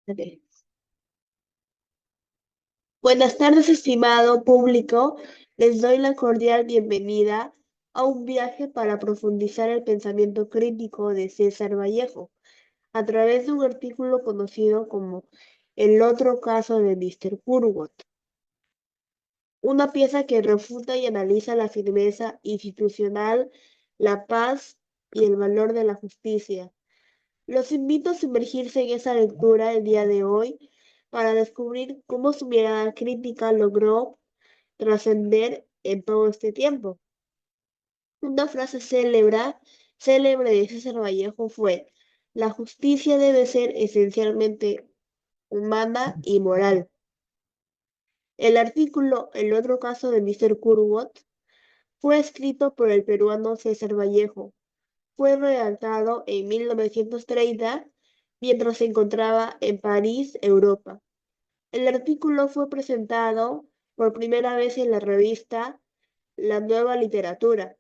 Ok. Buenas tardes, estimado público. Les doy la cordial bienvenida a un viaje para profundizar el pensamiento crítico de César Vallejo a través de un artículo conocido como El otro caso de Mr. Curwood, una pieza que refuta y analiza la firmeza institucional, la paz y el valor de la justicia. Los invito a sumergirse en esa lectura el día de hoy para descubrir cómo su mirada crítica logró trascender en todo este tiempo. Una frase célebre de César Vallejo fue: la justicia debe ser esencialmente humana y moral. El artículo El otro caso de Mr. Curwood fue escrito por el peruano César Vallejo. Fue redactado en 1930 mientras se encontraba en París, Europa. El artículo fue presentado por primera vez en la revista La Nueva Literatura,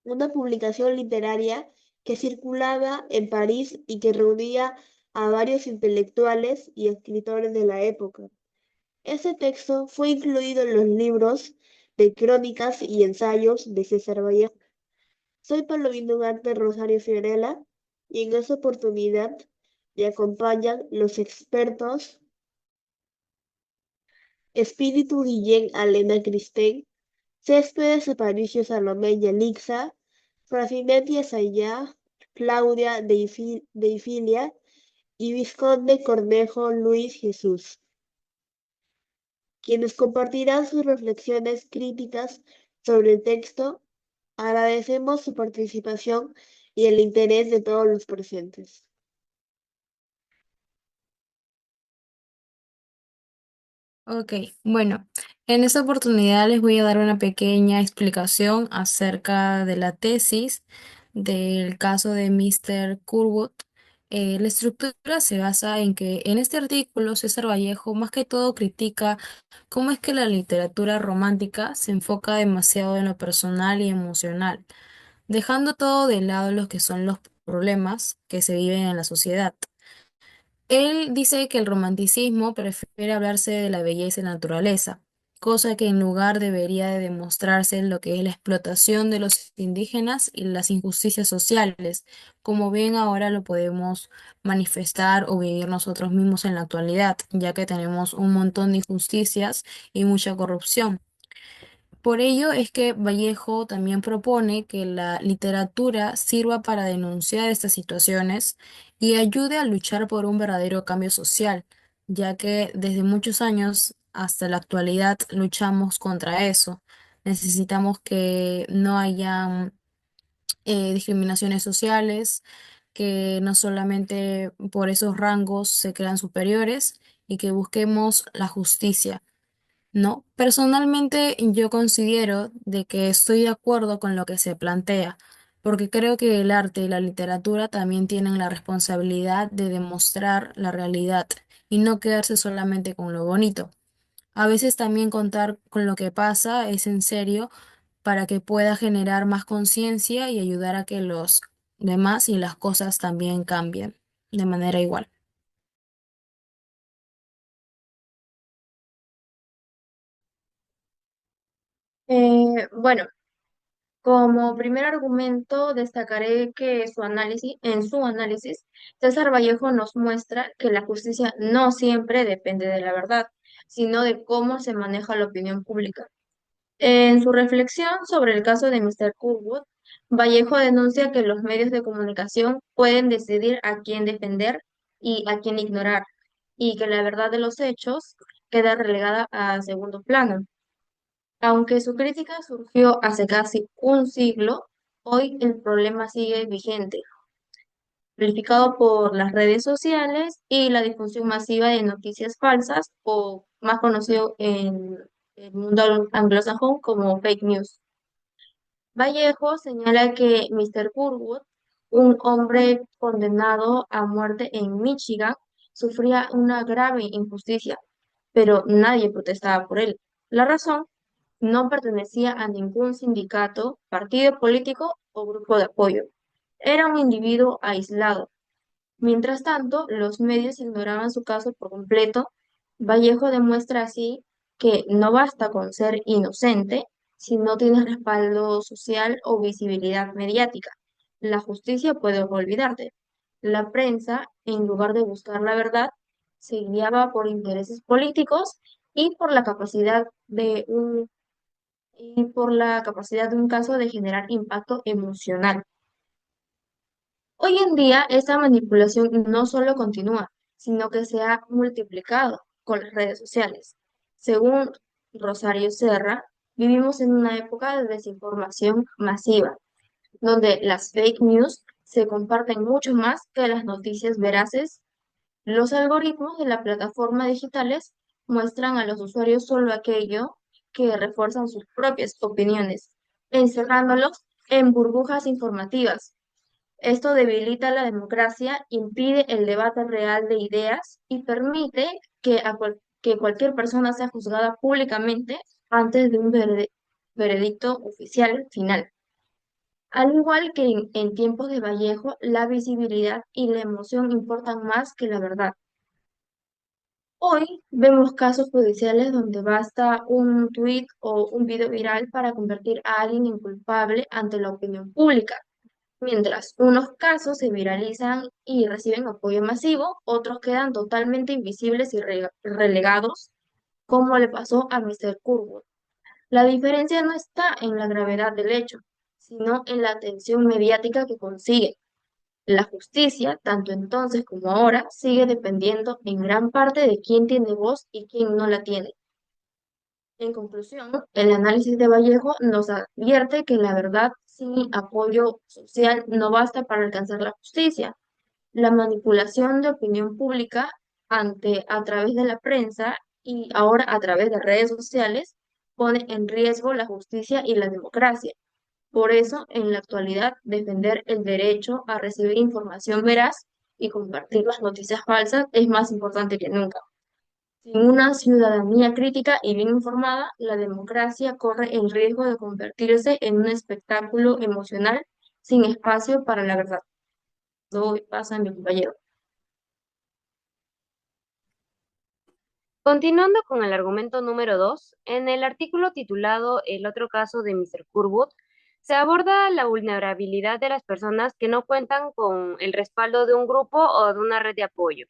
una publicación literaria que circulaba en París y que reunía a varios intelectuales y escritores de la época. Ese texto fue incluido en los libros de crónicas y ensayos de César Vallejo. Soy Palomino Ugarte Rosario Fiorella y en esta oportunidad me acompañan los expertos Espíritu Guillén Alena Cristén, Céspedes Aparicio Salomé Yalixa, Francinetti Sayá, Claudia Deifilia y Vizconde Cornejo Luis Jesús, quienes compartirán sus reflexiones críticas sobre el texto. Agradecemos su participación y el interés de todos los presentes. Ok, bueno, en esta oportunidad les voy a dar una pequeña explicación acerca de la tesis del caso de Mr. Curwood. La estructura se basa en que en este artículo César Vallejo más que todo critica cómo es que la literatura romántica se enfoca demasiado en lo personal y emocional, dejando todo de lado lo que son los problemas que se viven en la sociedad. Él dice que el romanticismo prefiere hablarse de la belleza y la naturaleza, cosa que en lugar debería de demostrarse en lo que es la explotación de los indígenas y las injusticias sociales, como bien ahora lo podemos manifestar o vivir nosotros mismos en la actualidad, ya que tenemos un montón de injusticias y mucha corrupción. Por ello es que Vallejo también propone que la literatura sirva para denunciar estas situaciones y ayude a luchar por un verdadero cambio social, ya que desde muchos años hasta la actualidad luchamos contra eso. Necesitamos que no haya discriminaciones sociales, que no solamente por esos rangos se crean superiores y que busquemos la justicia. No, personalmente yo considero de que estoy de acuerdo con lo que se plantea, porque creo que el arte y la literatura también tienen la responsabilidad de demostrar la realidad y no quedarse solamente con lo bonito. A veces también contar con lo que pasa es en serio para que pueda generar más conciencia y ayudar a que los demás y las cosas también cambien de manera igual. Bueno, como primer argumento destacaré que en su análisis, César Vallejo nos muestra que la justicia no siempre depende de la verdad, sino de cómo se maneja la opinión pública. En su reflexión sobre el caso de Mr. Curwood, Vallejo denuncia que los medios de comunicación pueden decidir a quién defender y a quién ignorar, y que la verdad de los hechos queda relegada a segundo plano. Aunque su crítica surgió hace casi un siglo, hoy el problema sigue vigente, amplificado por las redes sociales y la difusión masiva de noticias falsas, o más conocido en el mundo anglosajón como fake news. Vallejo señala que Mr. Curwood, un hombre condenado a muerte en Michigan, sufría una grave injusticia, pero nadie protestaba por él. La razón: no pertenecía a ningún sindicato, partido político o grupo de apoyo. Era un individuo aislado. Mientras tanto, los medios ignoraban su caso por completo. Vallejo demuestra así que no basta con ser inocente si no tienes respaldo social o visibilidad mediática. La justicia puede olvidarte. La prensa, en lugar de buscar la verdad, se guiaba por intereses políticos y por la capacidad de un caso de generar impacto emocional. Hoy en día, esta manipulación no solo continúa, sino que se ha multiplicado con las redes sociales. Según Rosario Serra, vivimos en una época de desinformación masiva, donde las fake news se comparten mucho más que las noticias veraces. Los algoritmos de las plataformas digitales muestran a los usuarios solo aquello que refuerzan sus propias opiniones, encerrándolos en burbujas informativas. Esto debilita la democracia, impide el debate real de ideas y permite que cualquier persona sea juzgada públicamente antes de un veredicto oficial final. Al igual que en tiempos de Vallejo, la visibilidad y la emoción importan más que la verdad. Hoy vemos casos judiciales donde basta un tuit o un video viral para convertir a alguien en culpable ante la opinión pública. Mientras unos casos se viralizan y reciben apoyo masivo, otros quedan totalmente invisibles y relegados, como le pasó a Mr. Curwood. La diferencia no está en la gravedad del hecho, sino en la atención mediática que consigue. La justicia, tanto entonces como ahora, sigue dependiendo en gran parte de quién tiene voz y quién no la tiene. En conclusión, el análisis de Vallejo nos advierte que la verdad sin apoyo social no basta para alcanzar la justicia. La manipulación de opinión pública a través de la prensa y ahora a través de redes sociales pone en riesgo la justicia y la democracia. Por eso, en la actualidad, defender el derecho a recibir información veraz y compartir las noticias falsas es más importante que nunca. Sin una ciudadanía crítica y bien informada, la democracia corre el riesgo de convertirse en un espectáculo emocional sin espacio para la verdad. Doy paso a mi compañero. Continuando con el argumento número 2, en el artículo titulado El otro caso de Mr. Curwood, se aborda la vulnerabilidad de las personas que no cuentan con el respaldo de un grupo o de una red de apoyo.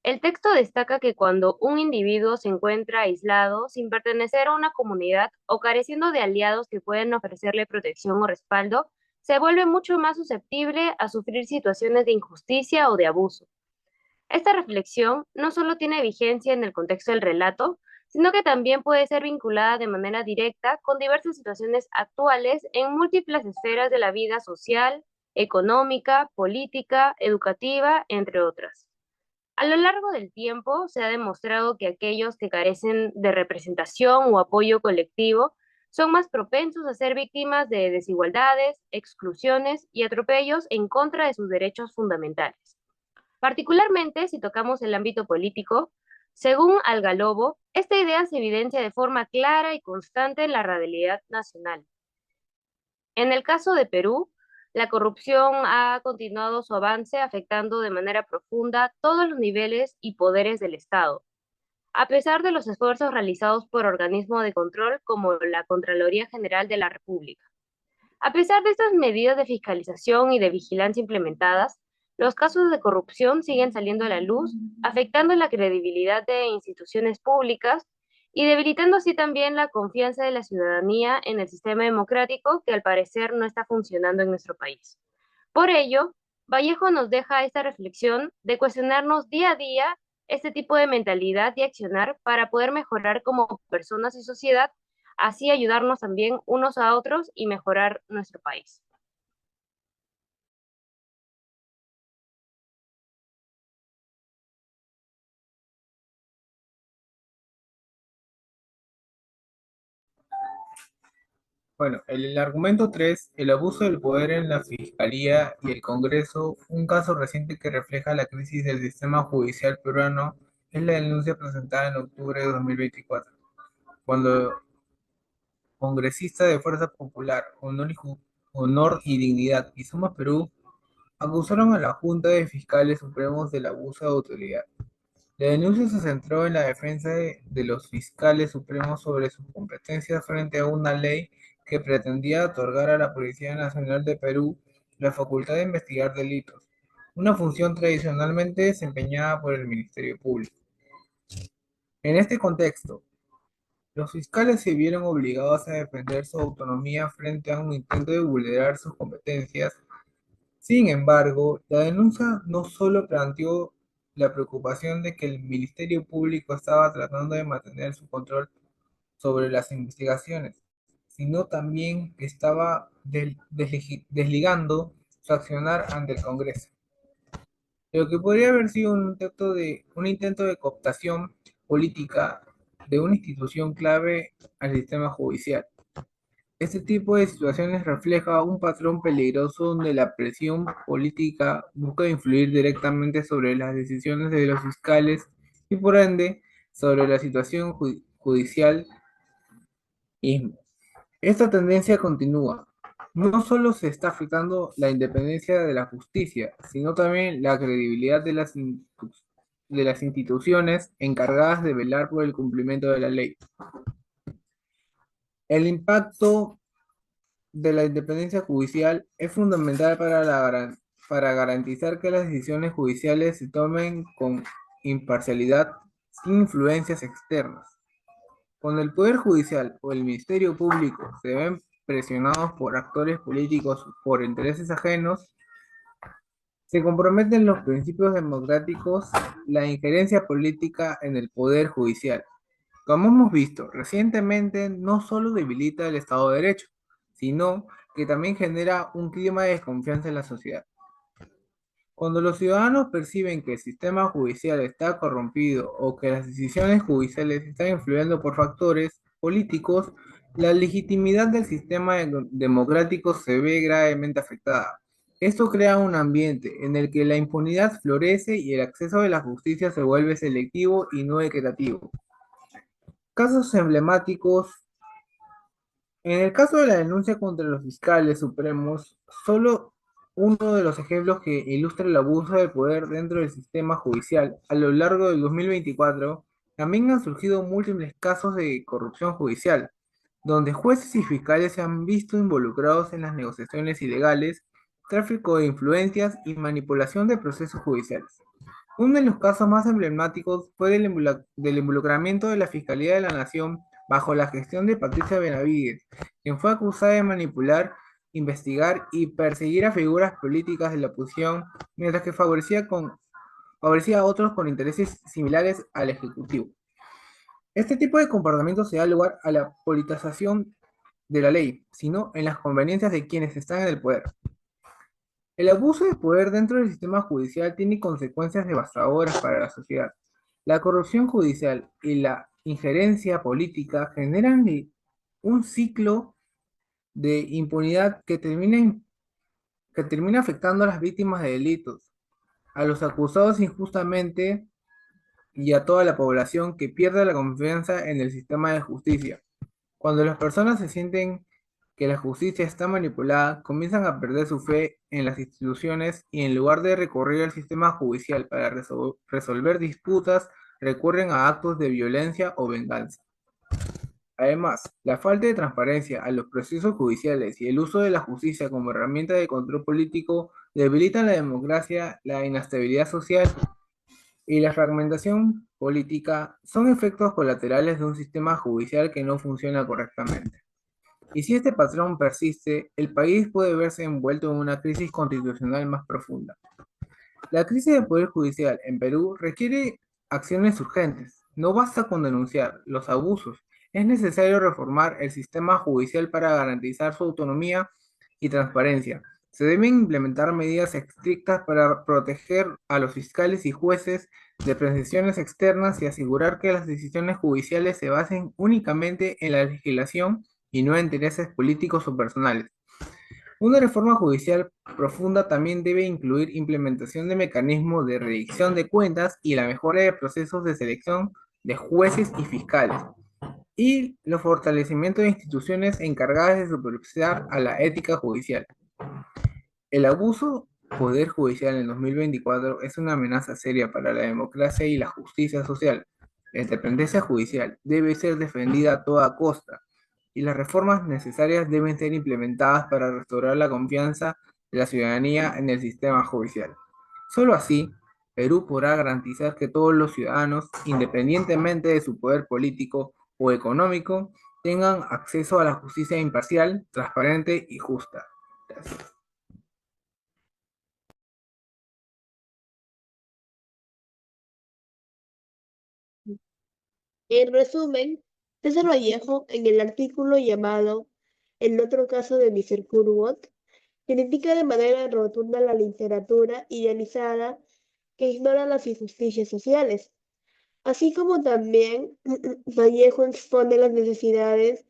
El texto destaca que cuando un individuo se encuentra aislado, sin pertenecer a una comunidad o careciendo de aliados que pueden ofrecerle protección o respaldo, se vuelve mucho más susceptible a sufrir situaciones de injusticia o de abuso. Esta reflexión no solo tiene vigencia en el contexto del relato, sino que también puede ser vinculada de manera directa con diversas situaciones actuales en múltiples esferas de la vida social, económica, política, educativa, entre otras. A lo largo del tiempo se ha demostrado que aquellos que carecen de representación o apoyo colectivo son más propensos a ser víctimas de desigualdades, exclusiones y atropellos en contra de sus derechos fundamentales. Particularmente si tocamos el ámbito político, según Algalobo, esta idea se evidencia de forma clara y constante en la realidad nacional. En el caso de Perú, la corrupción ha continuado su avance afectando de manera profunda todos los niveles y poderes del Estado. A pesar de los esfuerzos realizados por organismos de control como la Contraloría General de la República. A pesar de estas medidas de fiscalización y de vigilancia implementadas, los casos de corrupción siguen saliendo a la luz, afectando la credibilidad de instituciones públicas y debilitando así también la confianza de la ciudadanía en el sistema democrático que al parecer no está funcionando en nuestro país. Por ello, Vallejo nos deja esta reflexión de cuestionarnos día a día este tipo de mentalidad y accionar para poder mejorar como personas y sociedad, así ayudarnos también unos a otros y mejorar nuestro país. Bueno, el argumento 3, el abuso del poder en la Fiscalía y el Congreso, un caso reciente que refleja la crisis del sistema judicial peruano, es la denuncia presentada en octubre de 2024, cuando congresista de Fuerza Popular, Honor y Dignidad y Somos Perú acusaron a la Junta de Fiscales Supremos del abuso de autoridad. La denuncia se centró en la defensa de los fiscales supremos sobre sus competencias frente a una ley que pretendía otorgar a la Policía Nacional de Perú la facultad de investigar delitos, una función tradicionalmente desempeñada por el Ministerio Público. En este contexto, los fiscales se vieron obligados a defender su autonomía frente a un intento de vulnerar sus competencias. Sin embargo, la denuncia no solo planteó la preocupación de que el Ministerio Público estaba tratando de mantener su control sobre las investigaciones, sino también que estaba desligando su accionar ante el Congreso, lo que podría haber sido un intento de cooptación política de una institución clave al sistema judicial. Este tipo de situaciones refleja un patrón peligroso donde la presión política busca influir directamente sobre las decisiones de los fiscales y por ende sobre la situación judicial misma. Esta tendencia continúa. No solo se está afectando la independencia de la justicia, sino también la credibilidad de las instituciones encargadas de velar por el cumplimiento de la ley. El impacto de la independencia judicial es fundamental para garantizar que las decisiones judiciales se tomen con imparcialidad, sin influencias externas. Cuando el Poder Judicial o el Ministerio Público se ven presionados por actores políticos por intereses ajenos, se comprometen los principios democráticos, la injerencia política en el Poder Judicial. Como hemos visto, recientemente no solo debilita el Estado de Derecho, sino que también genera un clima de desconfianza en la sociedad. Cuando los ciudadanos perciben que el sistema judicial está corrompido o que las decisiones judiciales están influyendo por factores políticos, la legitimidad del sistema democrático se ve gravemente afectada. Esto crea un ambiente en el que la impunidad florece y el acceso a la justicia se vuelve selectivo y no equitativo. Casos emblemáticos. En el caso de la denuncia contra los fiscales supremos, solo uno de los ejemplos que ilustra el abuso de poder dentro del sistema judicial, a lo largo del 2024, también han surgido múltiples casos de corrupción judicial, donde jueces y fiscales se han visto involucrados en las negociaciones ilegales, tráfico de influencias y manipulación de procesos judiciales. Uno de los casos más emblemáticos fue del involucramiento de la Fiscalía de la Nación bajo la gestión de Patricia Benavides, quien fue acusada de manipular, investigar y perseguir a figuras políticas de la oposición, mientras que favorecía a otros con intereses similares al Ejecutivo. Este tipo de comportamiento se da lugar a la politización de la ley, sino en las conveniencias de quienes están en el poder. El abuso de poder dentro del sistema judicial tiene consecuencias devastadoras para la sociedad. La corrupción judicial y la injerencia política generan un ciclo de impunidad que termina afectando a las víctimas de delitos, a los acusados injustamente y a toda la población que pierde la confianza en el sistema de justicia. Cuando las personas se sienten que la justicia está manipulada, comienzan a perder su fe en las instituciones y en lugar de recurrir al sistema judicial para resolver disputas, recurren a actos de violencia o venganza. Además, la falta de transparencia a los procesos judiciales y el uso de la justicia como herramienta de control político debilitan la democracia, la inestabilidad social y la fragmentación política son efectos colaterales de un sistema judicial que no funciona correctamente. Y si este patrón persiste, el país puede verse envuelto en una crisis constitucional más profunda. La crisis del Poder Judicial en Perú requiere acciones urgentes. No basta con denunciar los abusos. Es necesario reformar el sistema judicial para garantizar su autonomía y transparencia. Se deben implementar medidas estrictas para proteger a los fiscales y jueces de presiones externas y asegurar que las decisiones judiciales se basen únicamente en la legislación y no en intereses políticos o personales. Una reforma judicial profunda también debe incluir implementación de mecanismos de rendición de cuentas y la mejora de procesos de selección de jueces y fiscales, y el fortalecimiento de instituciones encargadas de supervisar a la ética judicial. El abuso poder judicial en 2024 es una amenaza seria para la democracia y la justicia social. La independencia judicial debe ser defendida a toda costa y las reformas necesarias deben ser implementadas para restaurar la confianza de la ciudadanía en el sistema judicial. Solo así, Perú podrá garantizar que todos los ciudadanos, independientemente de su poder político o económico, tengan acceso a la justicia imparcial, transparente y justa. Gracias. En resumen, César Vallejo, en el artículo llamado El otro caso de Mr. Curwood, critica de manera rotunda la literatura idealizada que ignora las injusticias sociales, así como también Vallejo expone las necesidades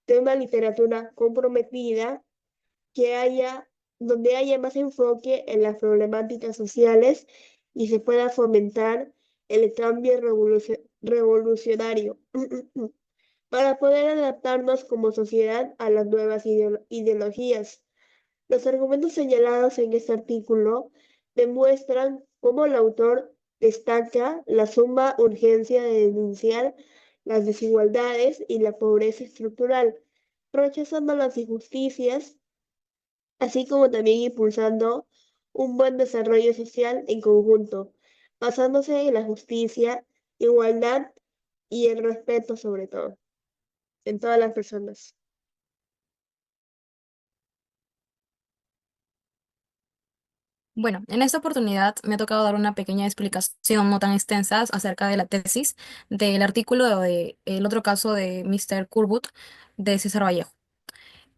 de una literatura comprometida donde haya más enfoque en las problemáticas sociales y se pueda fomentar el cambio revolucionario para poder adaptarnos como sociedad a las nuevas ideologías. Los argumentos señalados en este artículo demuestran cómo el autor destaca la suma urgencia de denunciar las desigualdades y la pobreza estructural, rechazando las injusticias, así como también impulsando un buen desarrollo social en conjunto, basándose en la justicia, igualdad y el respeto sobre todo, en todas las personas. Bueno, en esta oportunidad me ha tocado dar una pequeña explicación no tan extensa acerca de la tesis del artículo de el otro caso de Mr. Curwood de César Vallejo.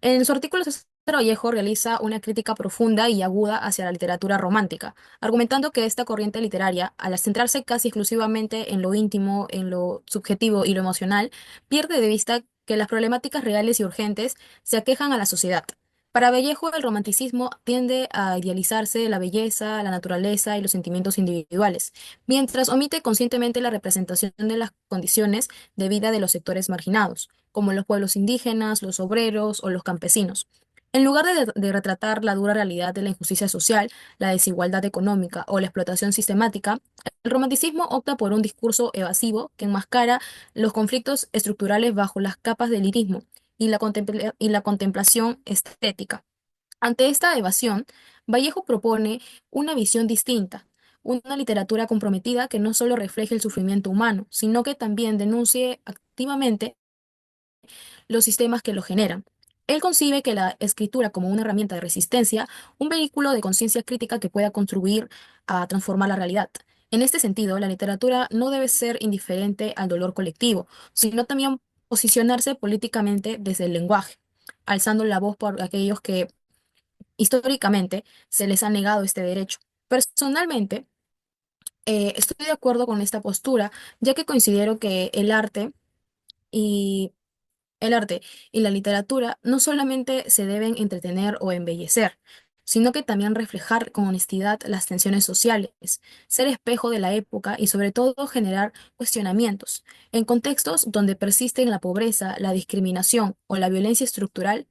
En su artículo, César Vallejo realiza una crítica profunda y aguda hacia la literatura romántica, argumentando que esta corriente literaria, al centrarse casi exclusivamente en lo íntimo, en lo subjetivo y lo emocional, pierde de vista que las problemáticas reales y urgentes se aquejan a la sociedad. Para Vallejo, el romanticismo tiende a idealizarse la belleza, la naturaleza y los sentimientos individuales, mientras omite conscientemente la representación de las condiciones de vida de los sectores marginados como los pueblos indígenas, los obreros o los campesinos. En lugar de retratar la dura realidad de la injusticia social, la desigualdad económica o la explotación sistemática, el romanticismo opta por un discurso evasivo que enmascara los conflictos estructurales bajo las capas del lirismo y la contemplación estética. Ante esta evasión, Vallejo propone una visión distinta, una literatura comprometida que no solo refleje el sufrimiento humano, sino que también denuncie activamente los sistemas que lo generan. Él concibe que la escritura como una herramienta de resistencia, un vehículo de conciencia crítica que pueda contribuir a transformar la realidad. En este sentido, la literatura no debe ser indiferente al dolor colectivo, sino también posicionarse políticamente desde el lenguaje, alzando la voz por aquellos que históricamente se les ha negado este derecho. Personalmente, estoy de acuerdo con esta postura, ya que considero que y el arte y la literatura no solamente se deben entretener o embellecer, sino que también reflejar con honestidad las tensiones sociales, ser espejo de la época y sobre todo generar cuestionamientos. En contextos donde persisten la pobreza, la discriminación o la violencia estructural,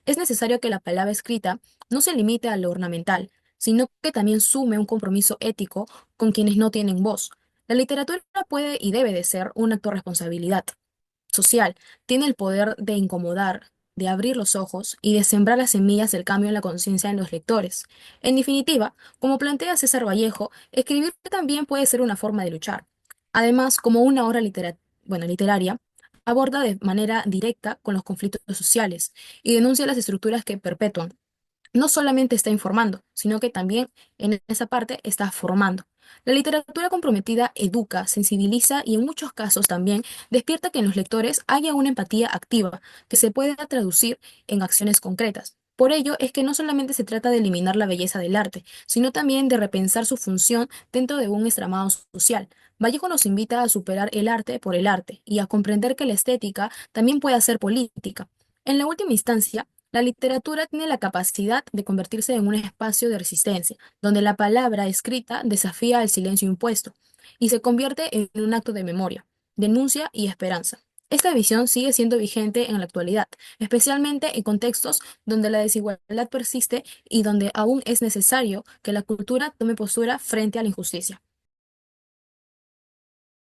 es necesario que la palabra escrita no se limite a lo ornamental, sino que también sume un compromiso ético con quienes no tienen voz. La literatura puede y debe de ser un acto de responsabilidad social, tiene el poder de incomodar, de abrir los ojos y de sembrar las semillas del cambio en la conciencia de los lectores. En definitiva, como plantea César Vallejo, escribir también puede ser una forma de luchar. Además, como una obra literaria, aborda de manera directa con los conflictos sociales y denuncia las estructuras que perpetúan no solamente está informando, sino que también en esa parte está formando. La literatura comprometida educa, sensibiliza y en muchos casos también despierta que en los lectores haya una empatía activa que se pueda traducir en acciones concretas. Por ello es que no solamente se trata de eliminar la belleza del arte, sino también de repensar su función dentro de un entramado social. Vallejo nos invita a superar el arte por el arte y a comprender que la estética también puede ser política. En la última instancia, la literatura tiene la capacidad de convertirse en un espacio de resistencia, donde la palabra escrita desafía el silencio impuesto y se convierte en un acto de memoria, denuncia y esperanza. Esta visión sigue siendo vigente en la actualidad, especialmente en contextos donde la desigualdad persiste y donde aún es necesario que la cultura tome postura frente a la injusticia.